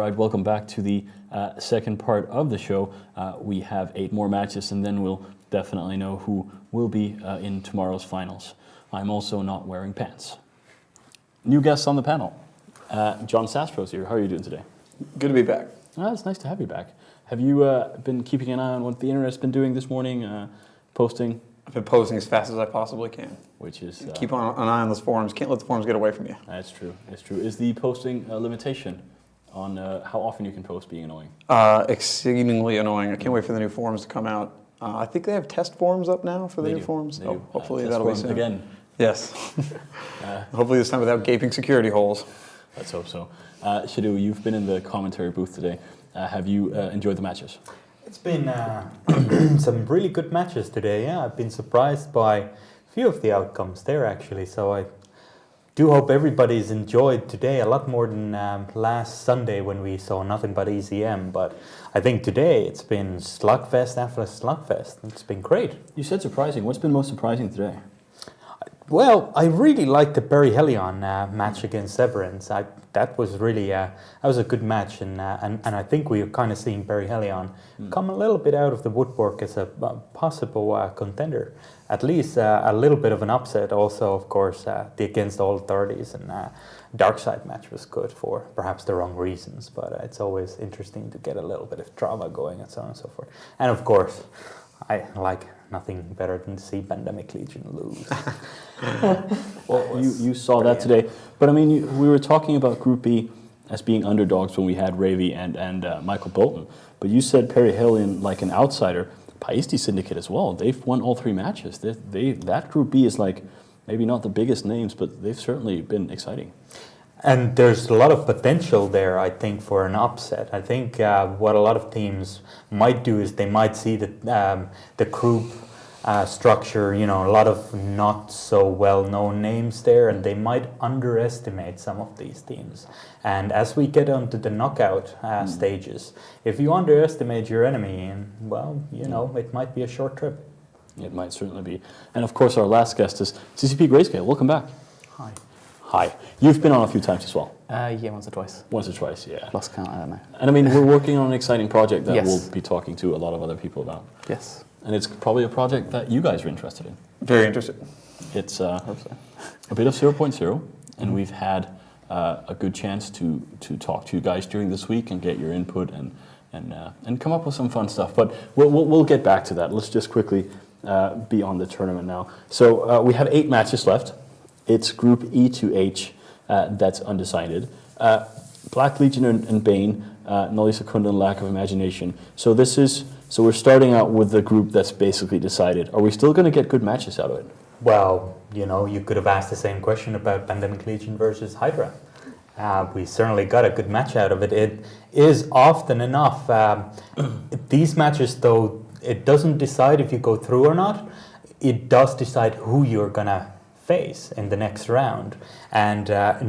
right, welcome back to the second part of the show. We have 8 more matches, and then we'll definitely know who will be in tomorrow's finals. I'm also not wearing pants. New guests on the panel. John Sastro's here. How are you doing today? Good to be back. It's nice to have you back. Have you been keeping an eye on what the internet's been doing this morning, posting? I've been posting as fast as I possibly can. Which is... Keep an eye on those forums. Can't let the forums get away from you. That's true. That's true. Is the posting limitation on how often you can post being annoying? Exceedingly annoying. I can't wait for the new forums to come out. I think they have test forums up now for the new forums. They do. Hopefully that'll be soon. Again. Yes. Hopefully this time without gaping security holes. Let's hope so. Shadu, you've been in the commentary booth today. Have you enjoyed the matches? It's been some really good matches today. Yeah, I've been surprised by a few of the outcomes there actually. So I do hope everybody's enjoyed today a lot more than last Sunday when we saw nothing but ECM. But I think today it's been slugfest after slugfest. It's been great. You said surprising. What's been most surprising today? Well, I really liked the Barry Helion match against Severance. That was really that was a good match, and I think we're kind of seeing Barry Helion come a little bit out of the woodwork as a possible contender. At least a little bit of an upset. Also, of course, the Against All Authorities and Darkside match was good for perhaps the wrong reasons, but it's always interesting to get a little bit of drama going and so on and so forth. And of course, I like nothing better than to see Pandemic Legion lose. Well, you saw that today. But I mean, we were talking about Group B as being underdogs when we had Ravy and Michael Bolton. But you said Perry Hellion like an outsider. Paiste Syndicate as well. They've won all 3 matches. That Group B is like maybe not the biggest names, but they've certainly been exciting. And there's a lot of potential there, I think, for an upset. I think what a lot of teams might do is they might see the group structure, a lot of not so well-known names there, and they might underestimate some of these teams. And as we get onto the knockout stages, if you underestimate your enemy, well, it might be a short trip. It might certainly be. And of course, our last guest is CCP Grayscale. Welcome back. Hi. Hi. You've been on a few times as well. Yeah, once or twice. Once or twice, yeah. Lost count, I don't know. And I mean, we're working on an exciting project that Yes. we'll be talking to a lot of other people about. Yes. And it's probably a project that you guys are interested in. Very interested. It's Hope so. a bit of 0.0, and we've had a good chance to talk to you guys during this week and get your input and come up with some fun stuff. But we'll get back to that. Let's just quickly be on the tournament now. So we have 8 matches left. It's Group E to H that's undecided. Black Legion and Bane, Nolly Secunda and Lack of Imagination. So we're starting out with the group that's basically decided. Are we still going to get good matches out of it? Well, you could have asked the same question about Pandemic Legion versus Hydra. We certainly got a good match out of it. It is often enough. These matches, though, it doesn't decide if you go through or not. It does decide who you're going to face in the next round. And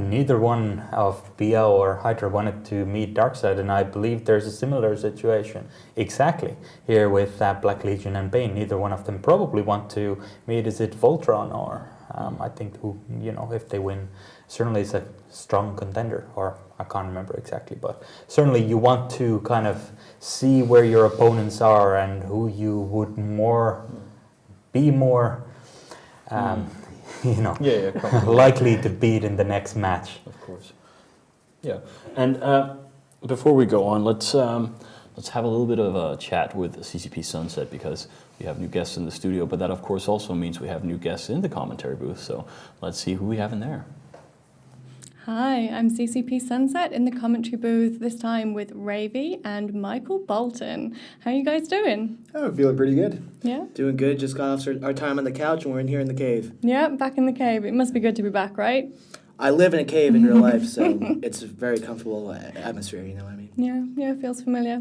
neither one of BL or Hydra wanted to meet Darkseid, and I believe there's a similar situation exactly here with Black Legion and Bane. Neither one of them probably want to meet, is it Voltron or I think who, if they win, certainly is a strong contender, or I can't remember exactly, but certainly you want to kind of see where your opponents are and who you would be more likely to beat in the next match. Of course. Yeah. And before we go on, let's have a little bit of a chat with CCP Sunset, because we have new guests in the studio, but that of course also means we have new guests in the commentary booth. So let's see who we have in there. Hi, I'm CCP Sunset in the commentary booth, this time with Ravy and Michael Bolton. How are you guys doing? Oh, feeling pretty good. Yeah? Doing good. Just got off our time on the couch and we're in here in the cave. Yeah, back in the cave. It must be good to be back, right? I live in a cave in real life, so it's a very comfortable atmosphere, you know what I mean? Yeah, it feels familiar.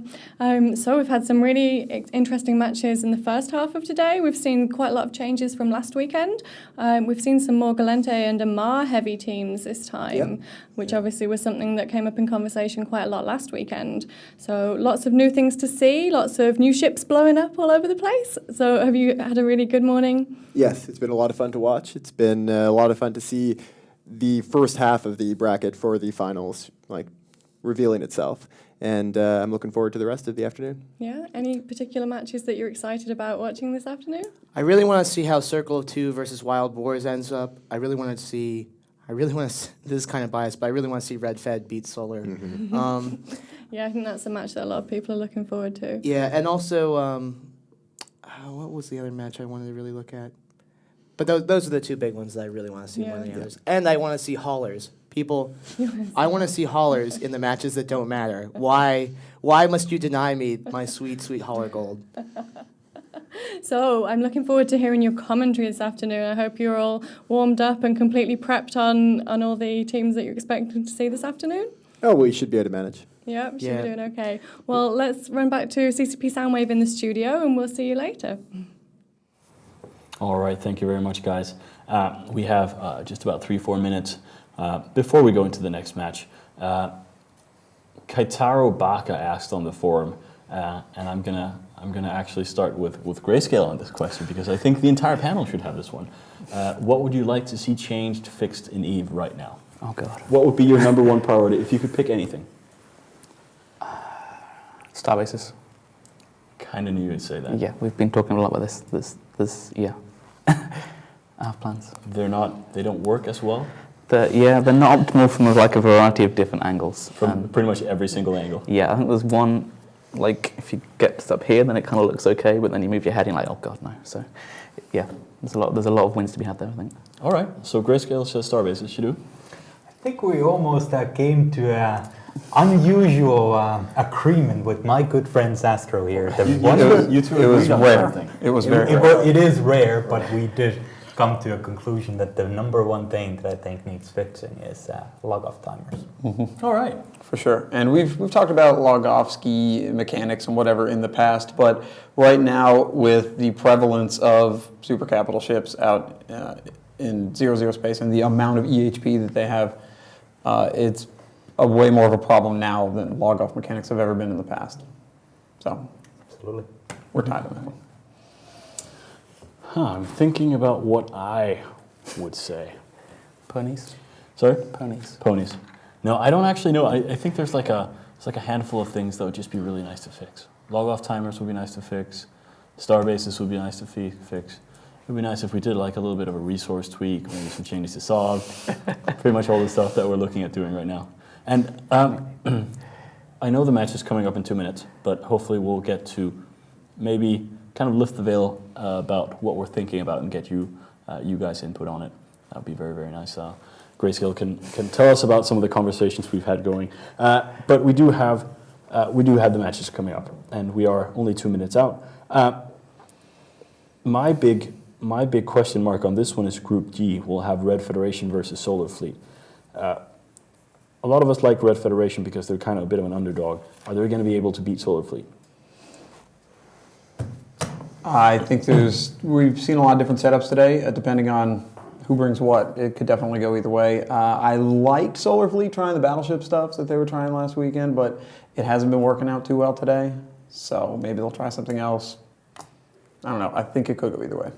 So we've had some really interesting matches in the first half of today. We've seen quite a lot of changes from last weekend. We've seen some more Galente and Amar heavy teams this time, which obviously was something that came up in conversation quite a lot last weekend. So lots of new things to see, lots of new ships blowing up all over the place. So have you had a really good morning? Yes, it's been a lot of fun to watch. It's been a lot of fun to see the first half of the bracket for the finals, like revealing itself. And I'm looking forward to the rest of the afternoon. Yeah. Any particular matches that you're excited about watching this afternoon? I really want to see how Circle of Two versus Wild Boars ends up. I really want to see. This is kind of biased, but I really want to see Red Fed beat Solar. Yeah, I think that's a match that a lot of people are looking forward to. Yeah, and also, what was the other match I wanted to really look at? But those are the two big ones that I really want to see more than the others. And I want to see haulers. People, I want to see haulers in the matches that don't matter. Why must you deny me my sweet, sweet hauler gold? So I'm looking forward to hearing your commentary this afternoon. I hope you're all warmed up and completely prepped on all the teams that you're expecting to see this afternoon. Oh, we should be able to manage. Yeah, we should Yeah. be doing okay. Well, let's run back to CCP Soundwave in the studio and we'll see you later. All right, thank you very much, guys. We have just about 3-4 minutes before we go into the next match. Kaitaro Baka asked on the forum, and I'm gonna actually start with Grayscale on this question because I think the entire panel should have this one. What would you like to see changed, fixed in EVE right now? Oh God. What would be your number one priority if you could pick anything? Starbases. Kind of knew you'd say that. Yeah, we've been talking a lot about this year. I have plans. They don't work as well They're not optimal from like a variety of different angles. from pretty much every single angle. Yeah, I think there's one, like if you get up here, then it kind of looks okay, but then you move your head and you're like, oh God, no. So, yeah, there's a lot of wins to be had there, I think. All right, so Grayscale says Starbases, Shidu? I think we almost came to an unusual agreement with my good friend Astro here. You two It was agreed on rare. something. It was very rare. It is rare, but we did come to a conclusion that the number one thing that I think needs fixing is log-off timers. All right. For sure. And we've talked about log-off ski mechanics and whatever in the past, but right now with the prevalence of super capital ships out in 0-0 space and the amount of EHP that they have, it's a way more of a problem now than log-off mechanics have ever been in the past. So Absolutely. we're tied on that one. I'm thinking about what I would say. Ponies? Sorry? Ponies. Ponies. No, I don't actually know. I think there's like a handful of things that would just be really nice to fix. Log-off timers would be nice to fix. Starbases would be nice to fix. It would be nice if we did like a little bit of a resource tweak, maybe some changes to SOG. Pretty much all the stuff that we're looking at doing right now. And I know the match is coming up in 2 minutes, but hopefully we'll get to maybe kind of lift the veil about what we're thinking about and get you guys input on it. That would be very, very nice. Grayscale can tell us about some of the conversations we've had going. But we do have the matches coming up, and we are only 2 minutes out. My big question mark on this one is Group G. We'll have Red Federation versus Solar Fleet. A lot of us like Red Federation because they're kind of a bit of an underdog. Are they going to be able to beat Solar Fleet? I think we've seen a lot of different setups today, depending on who brings what. It could definitely go either way. I liked Solar Fleet trying the battleship stuff that they were trying last weekend, but it hasn't been working out too well today. So maybe they'll try something else. I don't know. I think it could go either way.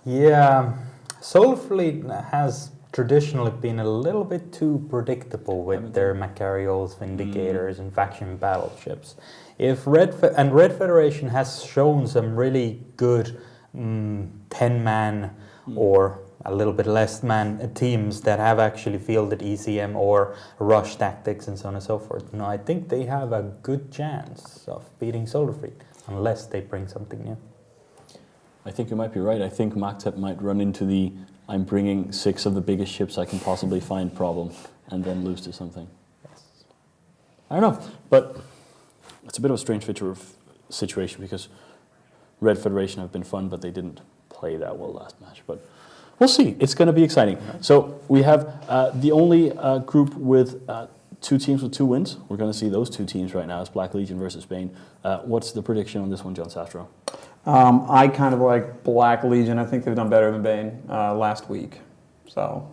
Yeah, Solar Fleet has traditionally been a little bit too predictable with their Macarios, Vindicators, and faction battleships. If Red Federation has shown some really good 10-man or a little bit less man teams that have actually fielded ECM or rush tactics and so on and so forth, I think they have a good chance of beating Solar Fleet unless they bring something new. I think you might be right. I think Maktep might run into the I'm bringing 6 of the biggest ships I can possibly find problem and then lose to something. Yes. I don't know, but it's a bit of a strange situation because Red Federation have been fun, but they didn't play that well last match. But we'll see. It's going to be exciting. So we have the only group with 2 teams with 2 wins. We're going to see those 2 teams right now. It's Black Legion versus Bane. What's the prediction on this one, John Sastro? I kind of like Black Legion. I think they've done better than Bane last week. So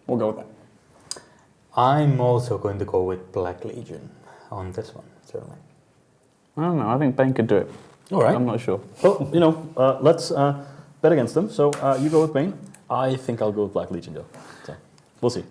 we'll go with that. I'm also going to go with Black Legion on this one, certainly. I don't know, I think Bane could do it. All right. I'm not sure. Well, let's bet against them. So you go with Bane. I think I'll go with Black Legion, though. So we'll see.